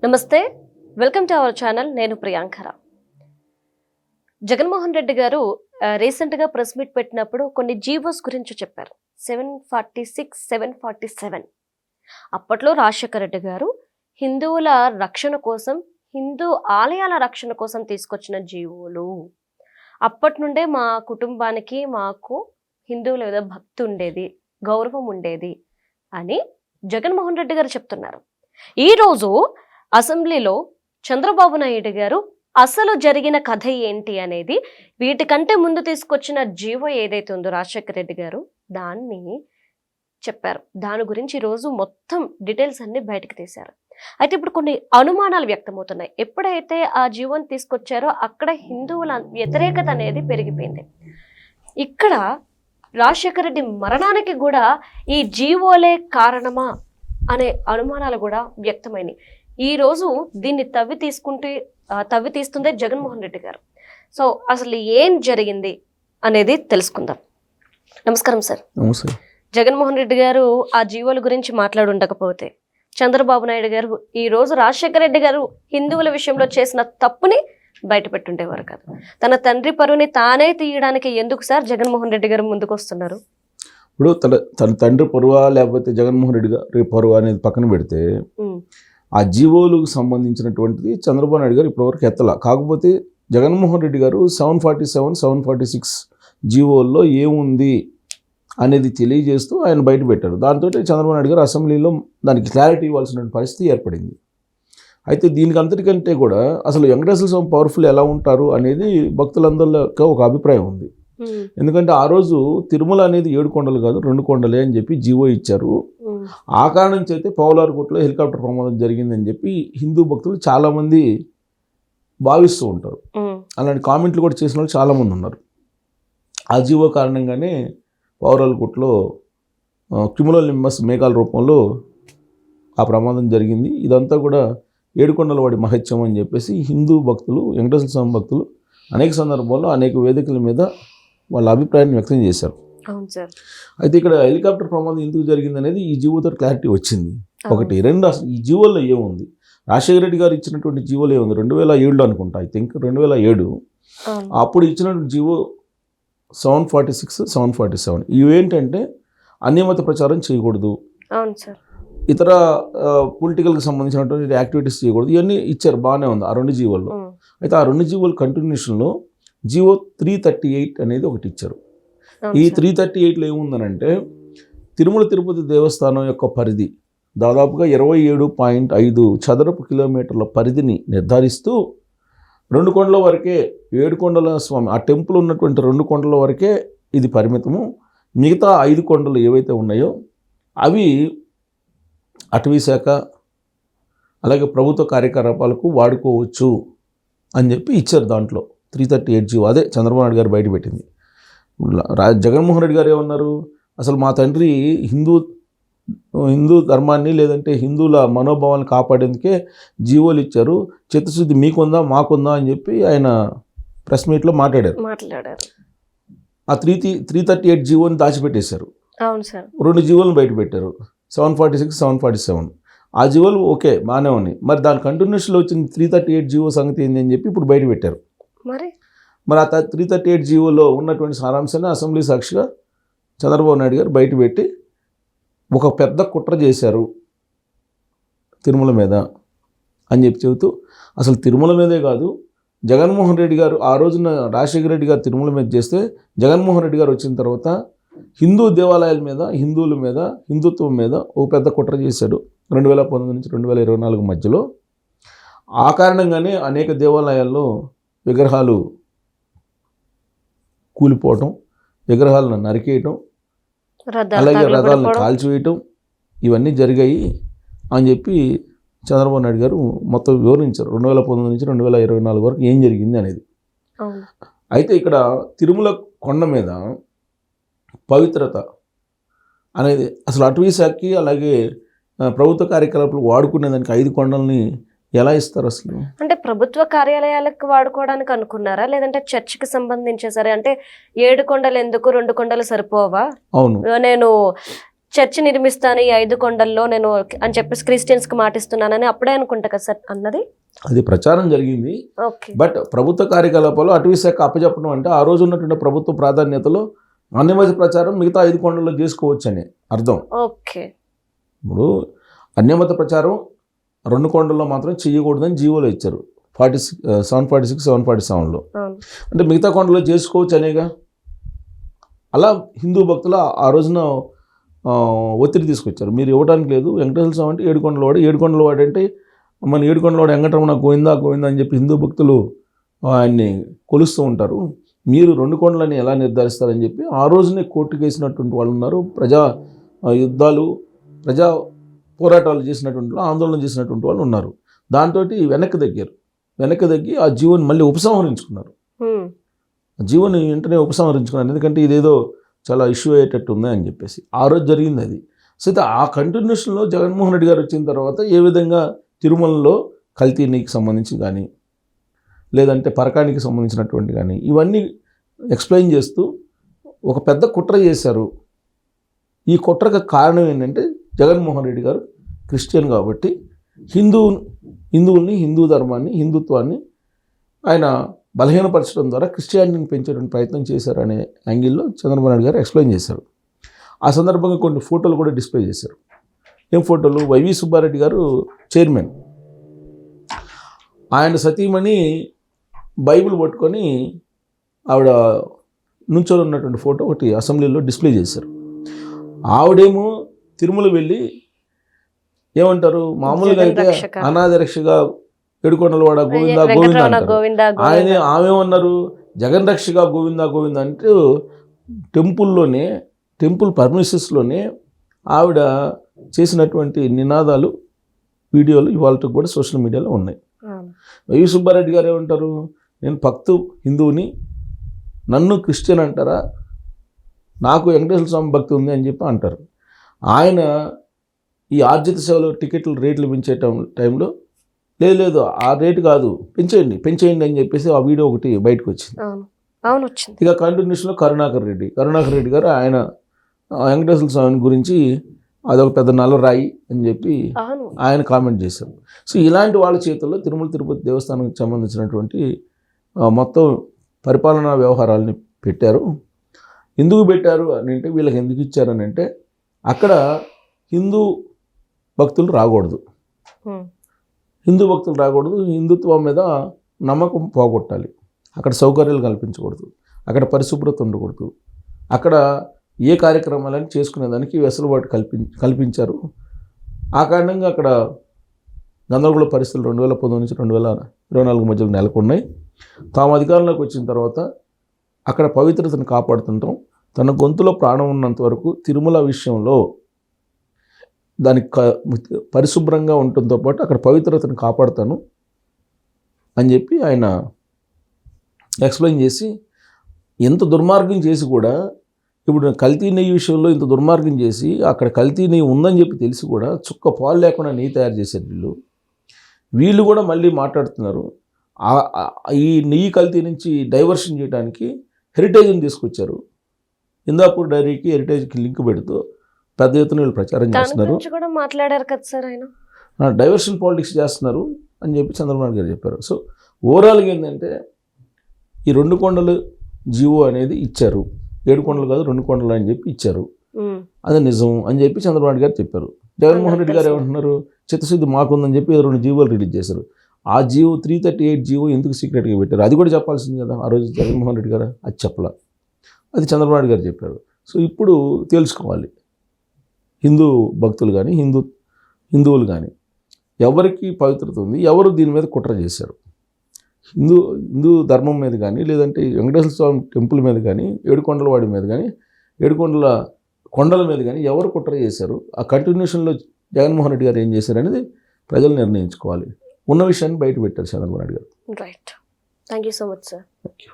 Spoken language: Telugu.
నమస్తే, వెల్కమ్ టు అవర్ ఛానల్. నేను ప్రియాంకర. జగన్మోహన్ రెడ్డి గారు రీసెంట్గా ప్రెస్ మీట్ పెట్టినప్పుడు కొన్ని జీవోస్ గురించి చెప్పారు. 746, 747. అప్పట్లో రాజశేఖర రెడ్డి గారు హిందువుల రక్షణ కోసం, హిందూ ఆలయాల రక్షణ కోసం తీసుకొచ్చిన జీవోలు. అప్పటి నుండే మా కుటుంబానికి, మాకు హిందువుల మీద భక్తి ఉండేది, గౌరవం ఉండేది అని జగన్మోహన్ రెడ్డి గారు చెప్తున్నారు. ఈరోజు అసెంబ్లీలో చంద్రబాబు నాయుడు గారు అసలు జరిగిన కథ ఏంటి అనేది, వీటికంటే ముందు తీసుకొచ్చిన జీవో ఏదైతే ఉందో రాజశేఖర రెడ్డి గారు దాన్ని చెప్పారు. దాని గురించి ఈరోజు మొత్తం డీటెయిల్స్ అన్ని బయటకు తీశారు. అయితే ఇప్పుడు కొన్ని అనుమానాలు వ్యక్తమవుతున్నాయి. ఎప్పుడైతే ఆ జీవోని తీసుకొచ్చారో అక్కడ హిందువుల వ్యతిరేకత అనేది పెరిగిపోయింది. ఇక్కడ రాజశేఖర రెడ్డి మరణానికి కూడా ఈ జీవోలే కారణమా అనే అనుమానాలు కూడా వ్యక్తమైనాయి. ఈ రోజు దీన్ని తవ్వి తీస్తుందే జగన్మోహన్ రెడ్డి గారు. సో అసలు ఏం జరిగింది అనేది తెలుసుకుందాం. నమస్కారం సార్. నమస్తే. జగన్మోహన్ రెడ్డి గారు ఆ జీవోల గురించి మాట్లాడుండకపోతే చంద్రబాబు నాయుడు గారు ఈ రోజు రాజశేఖర రెడ్డి గారు హిందువుల విషయంలో చేసిన తప్పుని బయట పెట్టుండేవారు కాదు. తన తండ్రి పరువుని తానే తీయడానికి ఎందుకు సార్ జగన్మోహన్ రెడ్డి గారు ముందుకు వస్తున్నారు? ఇప్పుడు తన తండ్రి పరువా లేకపోతే జగన్మోహన్ రెడ్డి గారి పరువా అనేది పక్కన పెడితే, ఆ జీవోలకు సంబంధించినటువంటిది చంద్రబాబు నాయుడు గారు ఇప్పటివరకు ఎత్తలా. కాకపోతే జగన్మోహన్ రెడ్డి గారు 747, 746 జీవోల్లో ఏముంది అనేది తెలియజేస్తూ ఆయన బయట పెట్టారు. దాంతో చంద్రబాబు నాయుడు గారు అసెంబ్లీలో దానికి క్లారిటీ ఇవ్వాల్సిన పరిస్థితి ఏర్పడింది. అయితే దీనికి అంతటికంటే కూడా అసలు వెంకటేశ్వర స్వామి పవర్ఫుల్ ఎలా ఉంటారు అనేది భక్తులందరిలో ఒక అభిప్రాయం ఉంది. ఎందుకంటే ఆ రోజు తిరుమల అనేది 7 కొండలు కాదు 2 కొండలే అని చెప్పి జీవో ఇచ్చారు. ఆ కారణం చేతే పౌలార్కోటలో హెలికాప్టర్ ప్రమాదం జరిగిందని చెప్పి హిందూ భక్తులు చాలామంది భావిస్తూ ఉంటారు. అలాంటి కామెంట్లు కూడా చేసిన వాళ్ళు చాలామంది ఉన్నారు. ఆ జీవో కారణంగానే పౌలార్కోటలో క్యుములోనింబస్ మేఘాల రూపంలో ఆ ప్రమాదం జరిగింది. ఇదంతా కూడా 7 కొండల వాడి మహత్యం అని చెప్పేసి హిందూ భక్తులు, వెంకటేశ్వర స్వామి భక్తులు అనేక సందర్భాల్లో అనేక వేదికల మీద వాళ్ళ అభిప్రాయాన్ని వ్యక్తం చేశారు. అయితే ఇక్కడ హెలికాప్టర్ ప్రమాదం ఎందుకు జరిగింది అనేది ఈ జీవోతో క్లారిటీ వచ్చింది. ఒకటి. రెండు, అసలు ఈ జీవోలో ఏముంది, రాజశేఖర రెడ్డి గారు ఇచ్చినటువంటి జీవోలో ఏముంది, 2007 అనుకుంటా, ఐ థింక్ 2007 అప్పుడు ఇచ్చినటువంటి జీవో 746, 747 ఇవేంటంటే అన్యమత ప్రచారం చేయకూడదు, ఇతర పొలిటికల్కి సంబంధించినటువంటి యాక్టివిటీస్ చేయకూడదు, ఇవన్నీ ఇచ్చారు. బాగానే ఉంది ఆ 2 జీవోల్లో. అయితే ఆ 2 జీవోల కంటిన్యూషన్లో జీవో 338 అనేది ఒకటి ఇచ్చారు. ఈ 338లో ఏముందనంటే, తిరుమల తిరుపతి దేవస్థానం యొక్క పరిధి దాదాపుగా 27.5 చదరపు కిలోమీటర్ల పరిధిని నిర్ధారిస్తూ 2 కొండల వరకే, 7 కొండల స్వామి ఆ టెంపుల్ ఉన్నటువంటి 2 కొండల వరకే ఇది పరిమితము. మిగతా 5 కొండలు ఏవైతే ఉన్నాయో అవి అటవీ శాఖ అలాగే ప్రభుత్వ కార్యకలాపాలకు వాడుకోవచ్చు అని చెప్పి ఇచ్చారు. దాంట్లో 338 జీవో అదే చంద్రబాబు నాయుడు గారు బయటపెట్టింది. జగన్మోహన్ రెడ్డి గారు ఏమన్నారు, అసలు మా తండ్రి హిందూ ధర్మాన్ని లేదంటే హిందువుల మనోభావాన్ని కాపాడేందుకే జీవోలు ఇచ్చారు, చిత్తశుద్ధి మీకుందా మాకుందా అని చెప్పి ఆయన ప్రెస్ మీట్లో మాట్లాడారు. ఆ 338 జీవోని దాచిపెట్టేశారు. 2 జీవోలను బయట పెట్టారు, 746, 747. ఆ జీవోలు ఓకే బాగానే ఉన్నాయి. మరి దాని కంటిన్యూషన్లో వచ్చిన 338 జీవో సంగతి ఏంది అని చెప్పి ఇప్పుడు బయట పెట్టారు. మరి ఆ 338 జీవోలో ఉన్నటువంటి సారాంశాన్ని అసెంబ్లీ సాక్షిగా చంద్రబాబు నాయుడు గారు బయట పెట్టి ఒక పెద్ద కుట్ర చేశారు తిరుమల మీద అని చెప్పి చెబుతూ, అసలు తిరుమల మీదే కాదు, జగన్మోహన్ రెడ్డి గారు ఆ రోజున రాజశేఖర రెడ్డి గారు తిరుమల మీద చేస్తే, జగన్మోహన్ రెడ్డి గారు వచ్చిన తర్వాత హిందూ దేవాలయాల మీద, హిందువుల మీద, హిందుత్వం మీద ఒక పెద్ద కుట్ర చేశాడు 2019 నుంచి 2024 మధ్యలో. ఆ కారణంగానే అనేక దేవాలయాల్లో విగ్రహాలు కూలిపోవటం, విగ్రహాలను నరికేయటం, అలాగే రథాలను కాల్చివేయటం ఇవన్నీ జరిగాయి అని చెప్పి చంద్రబాబు నాయుడు గారు మొత్తం వివరించారు 2019 నుంచి 2024 వరకు ఏం జరిగింది అనేది. అయితే ఇక్కడ తిరుమల కొండ మీద పవిత్రత అనేది అసలు అటవీ శాఖకి అలాగే ప్రభుత్వ కార్యకలాపాలు వాడుకునేదానికి 5 కొండల్ని ఎలా ఇస్తారు అసలు? అంటే ప్రభుత్వ కార్యాలయాలకు వాడుకోవడానికి అనుకున్నారా, లేదంటే చర్చికి సంబంధించేసరే? అంటే 7 కొండలు ఎందుకు, 2 కొండలు సరిపోవా? అవును, నేను చర్చి నిర్మిస్తాను ఈ 5 కొండల్లో నేను అని చెప్పేసి క్రిస్టియన్స్ కి మాటిస్తున్నానని అప్పుడే అనుకుంటా కదా సార్ అన్నది. అది ప్రచారం జరిగింది. ఓకే. బట్ ప్రభుత్వ కార్యకలాపాలు అటవీ శాఖ అప్పచెప్పడం అంటే ఆ రోజు ఉన్నటువంటి ప్రభుత్వ ప్రాధాన్యతలో అన్యమత ప్రచారం మిగతా 5 కొండల్లో చేసుకోవచ్చు అని అర్థం. ఓకే. ఇప్పుడు అన్యమత ప్రచారం 2 కొండల్లో మాత్రం చేయకూడదని జీవోలో ఇచ్చారు 746, 747లో. అంటే మిగతా కొండల్లో చేసుకోవచ్చు అనేగా. అలా హిందూ భక్తులు ఆ రోజున ఒత్తిడి తీసుకొచ్చారు. మీరు ఇవ్వడానికి లేదు, వెంకటేశ్వర స్వామి అంటే 7 కొండల వాడు, 7 కొండల వాడు అంటే మన 7 కొండల వాడు వెంకటరమణ గోవిందా గోవిందా అని చెప్పి హిందూ భక్తులు ఆయన్ని కొలుస్తూ ఉంటారు. మీరు 2 కొండలని ఎలా నిర్ధారిస్తారని చెప్పి ఆ రోజునే కోర్టుకు వేసినటువంటి వాళ్ళు ఉన్నారు. ప్రజా యుద్ధాలు, ప్రజా పోరాటాలు చేసినటువంటి వాళ్ళు, ఆందోళన చేసినటువంటి వాళ్ళు ఉన్నారు. దాంతో వెనక్కి తగ్గి ఆ జీవోని మళ్ళీ ఉపసంహరించుకున్నారు. జీవోని వెంటనే ఉపసంహరించుకున్నారు. ఎందుకంటే ఇదేదో చాలా ఇష్యూ అయ్యేటట్టు ఉంది అని చెప్పేసి ఆ రోజు జరిగింది అది. సో ఆ కంటిన్యూషన్లో జగన్మోహన్ రెడ్డి గారు వచ్చిన తర్వాత ఏ విధంగా తిరుమలలో కల్తీనికి సంబంధించి కానీ, లేదంటే పరకానికి సంబంధించినటువంటి కానీ ఇవన్నీ ఎక్స్ప్లెయిన్ చేస్తూ ఒక పెద్ద కుట్ర చేశారు. ఈ కుట్రకు కారణం ఏంటంటే జగన్మోహన్ రెడ్డి గారు క్రిస్టియన్ కాబట్టి హిందువుల్ని, హిందూ ధర్మాన్ని, హిందుత్వాన్ని ఆయన బలహీనపరచడం ద్వారా క్రిస్టియానిటీని పెంచేటువంటి ప్రయత్నం చేశారనే యాంగిల్లో చంద్రబాబు నాయుడు గారు ఎక్స్ప్లెయిన్ చేశారు. ఆ సందర్భంగా కొన్ని ఫోటోలు కూడా డిస్ప్లే చేశారు. ఏం ఫోటోలు? వైవి సుబ్బారెడ్డి గారు చైర్మన్, ఆయన సతీమణి బైబిల్ పట్టుకొని ఆవిడ నుంచొని ఉన్నటువంటి ఫోటో ఒకటి అసెంబ్లీలో డిస్ప్లే చేశారు. ఆవిడేమో తిరుమల వెళ్ళి ఏమంటారు, మామూలుగా అయితే అనాథ రక్షగా ఏడుకొండలవాడ గోవిందా గోవిందా అంటారు. ఆమెమన్నారు, జగన్ రక్షగా గోవిందా గోవిందా అంటూ టెంపుల్ పర్మిషన్స్లోనే ఆవిడ చేసినటువంటి నినాదాలు, వీడియోలు ఇవాళకి కూడా సోషల్ మీడియాలో ఉన్నాయి. వైవి సుబ్బారెడ్డి గారు ఏమంటారు, నేను హిందువుని, నన్ను క్రిస్టియన్ అంటారా, నాకు వెంకటేశ్వర స్వామి భక్తి ఉంది అని చెప్పి అంటారు. ఆయన ఈ ఆర్జిత సేవలో టికెట్లు రేట్లు పెంచే టైంలో లేదు ఆ రేటు కాదు, పెంచేయండి అని చెప్పేసి ఆ వీడియో ఒకటి బయటకు వచ్చింది. ఇక కంటిన్యూషన్లో కరుణాకర్ రెడ్డి గారు ఆయన వెంకటేశ్వర స్వామి గురించి అదొక పెద్ద నల్లరాయి అని చెప్పి ఆయన కామెంట్ చేశారు. సో ఇలాంటి వాళ్ళ చేతుల్లో తిరుమల తిరుపతి దేవస్థానానికి సంబంధించినటువంటి మొత్తం పరిపాలనా వ్యవహారాలని పెట్టారు. ఎందుకు పెట్టారు అని అంటే, వీళ్ళకి ఎందుకు ఇచ్చారని అంటే, అక్కడ హిందూ భక్తులు రాకూడదు, హిందుత్వం మీద నమ్మకం పోగొట్టాలి, అక్కడ సౌకర్యాలు కల్పించకూడదు, అక్కడ పరిశుభ్రత ఉండకూడదు, అక్కడ ఏ కార్యక్రమాలని చేసుకునేదానికి వెసులుబాటు కల్పించారు. ఆ కారణంగా అక్కడ గందరగోళ పరిస్థితులు 2019 నుంచి 2024 మధ్యలో నెలకొన్నాయి. తాము అధికారంలోకి వచ్చిన తర్వాత అక్కడ పవిత్రతను కాపాడుతుంటాం, తన గొంతులో ప్రాణం ఉన్నంత వరకు తిరుమల విషయంలో దానికి పరిశుభ్రంగా ఉండటంతో పాటు అక్కడ పవిత్రతను కాపాడుతాను అని చెప్పి ఆయన ఎక్స్ప్లెయిన్ చేసి, ఎంత దుర్మార్గం చేసి కూడా ఇప్పుడు కల్తీ నెయ్యి విషయంలో ఇంత దుర్మార్గం చేసి అక్కడ కల్తీ నెయ్యి ఉందని చెప్పి తెలిసి కూడా చుక్క పాలు లేకుండా నెయ్యి తయారు చేశారు వీళ్ళు కూడా మళ్ళీ మాట్లాడుతున్నారు. ఈ నెయ్యి కల్తీ నుంచి డైవర్షన్ చేయడానికి హెరిటేజ్ని తీసుకొచ్చారు. హిందాపూర్ డైరీకి హెరిటేజ్కి లింక్ పెడుతూ పెద్ద ఎత్తున వీళ్ళు ప్రచారం చేస్తున్నారు. మాట్లాడారు కదా సార్ ఆయన, డైవర్షన్ పాలిటిక్స్ చేస్తున్నారు అని చెప్పి చంద్రబాబు గారు చెప్పారు. సో ఓవరాల్గా ఏంటంటే, ఈ 2 కొండలు జీవో అనేది ఇచ్చారు, 7 కొండలు కాదు 2 కొండలు అని చెప్పి ఇచ్చారు, అది నిజం అని చెప్పి చంద్రబాబు గారు చెప్పారు. జగన్మోహన్ రెడ్డి గారు ఏమంటున్నారు, చిత్తశుద్ధి మాకుందని చెప్పి 2 జీవోలు రిలీజ్ చేశారు. ఆ జీవో 338 జీవో ఎందుకు సీక్రెట్గా పెట్టారు, అది కూడా చెప్పాల్సింది కదా ఆ రోజు జగన్మోహన్ రెడ్డి గారు. అది చెప్పలా, అది చంద్రబాబు గారు చెప్పారు. సో ఇప్పుడు తెలుసుకోవాలి, హిందూ భక్తులు కానీ హిందువులు కానీ ఎవరికి పవిత్రత ఉంది, ఎవరు దీని మీద కుట్ర చేశారు, హిందూ ధర్మం మీద కానీ, లేదంటే వెంకటేశ్వర స్వామి టెంపుల్ మీద కానీ, ఏడుకొండల వాడి మీద కానీ, కొండల మీద కానీ ఎవరు కుట్ర చేశారు, ఆ కంటిన్యూషన్లో జగన్మోహన్ రెడ్డి గారు ఏం చేశారు అనేది ప్రజలు నిర్ణయించుకోవాలి. ఉన్న విషయాన్ని బయట పెట్టారు చంద్రబాబు నాయుడు గారు. Right, thank you so much sir. Thank you.